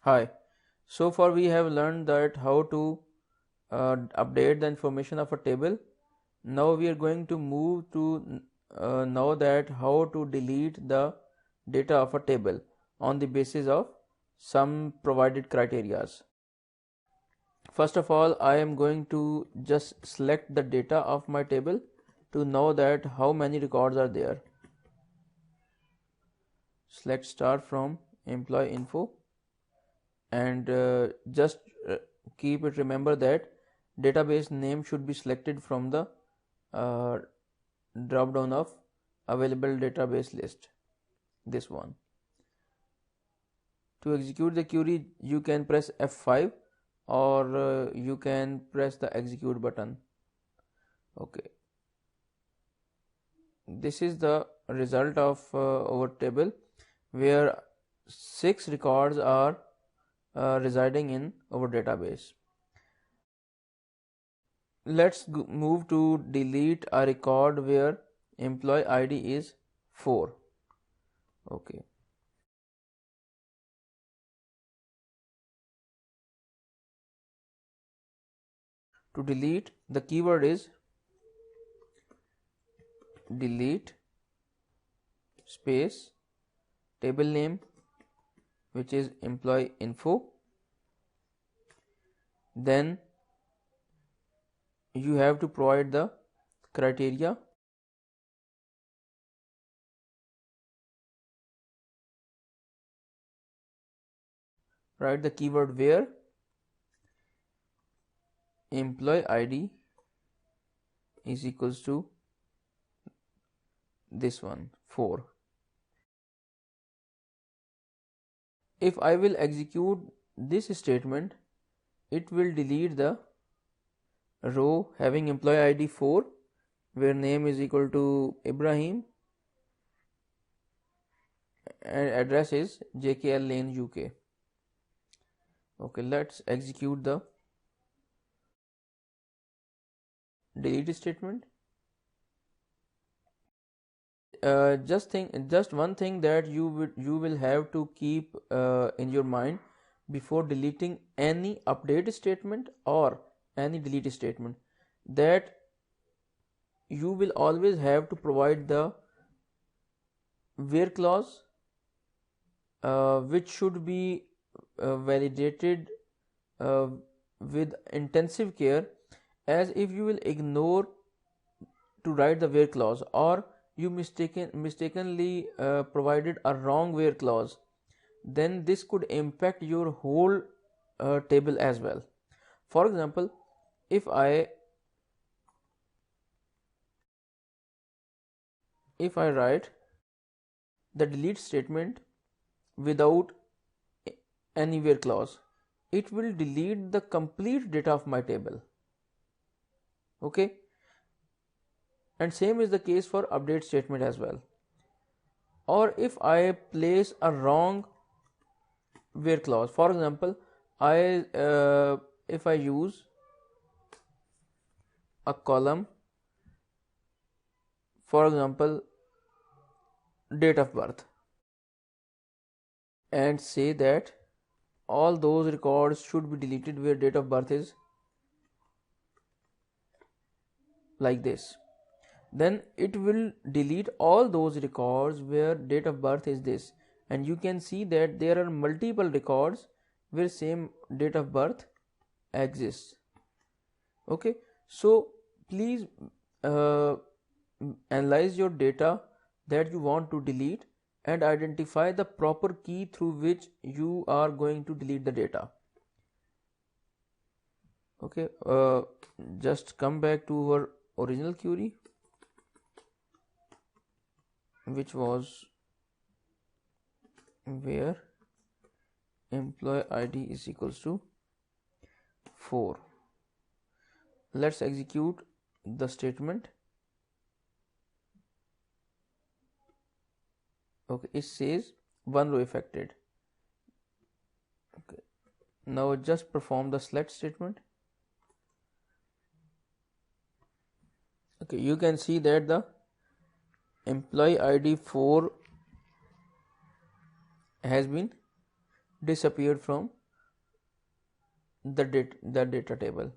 Hi. So far we have learned that how to update the information of a table. Now we are going to move to know that how to delete the data of a table on the basis of some provided criterias. First of all, I am going to just select the data of my table to know that how many records are there. Select start from employee info and just keep it, remember that database name should be selected from the uh, drop down of available database list, this one. To execute the query you can press F5 or you can press the execute button. Okay, this is the result of our table where 6 records are residing in our database. Let's move to delete a record where employee ID is 4. Okay. To delete, the keyword is delete space table name, which is employee info. Then you have to provide the criteria. Write the keyword where employee ID is equals to this one 4. If I will execute this statement, it will delete the row having employee ID 4 where name is equal to Ibrahim and address is JKL Lane UK. Okay, let's execute the delete statement. Just one thing that you will have to keep in your mind before deleting any update statement or any delete statement, that you will always have to provide the where clause, which should be validated uh, with intensive care, as if you will ignore to write the where clause or you mistakenly provided a wrong where clause, then this could impact your whole table as well. For example, if I write the delete statement without any where clause, it will delete the complete data of my table. Okay, and same is the case for update statement as well. Or if I place a wrong where clause, for example, if I use a column, for example date of birth, and say that all those records should be deleted where date of birth is like this, then it will delete all those records where date of birth is this, and you can see that there are multiple records where same date of birth exists. Okay, so please uh, analyze your data that you want to delete and identify the proper key through which you are going to delete the data. Okay, just come back to our original query, which was where employee ID is equals to 4. Let's execute the statement. Okay, it says one row affected. Okay, now just perform the select statement. Okay, you can see that the employee ID 4 has been disappeared from the data table.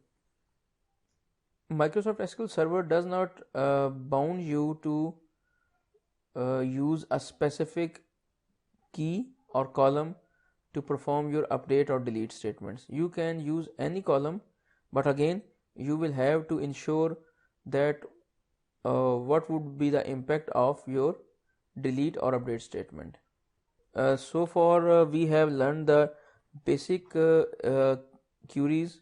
Microsoft SQL Server does not bound you to use a specific key or column to perform your update or delete statements. You can use any column, but again you will have to ensure that what would be the impact of your delete or update statement. So far we have learned the basic queries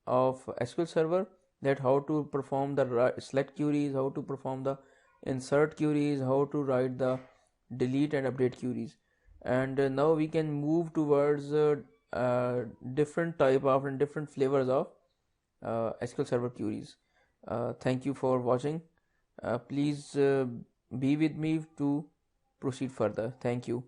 of SQL Server, that how to perform the select queries, how to perform the insert queries, how to write the delete and update queries. And now we can move towards different type of and different flavors of SQL Server queries. Thank you for watching. Please be with me to proceed further. Thank you.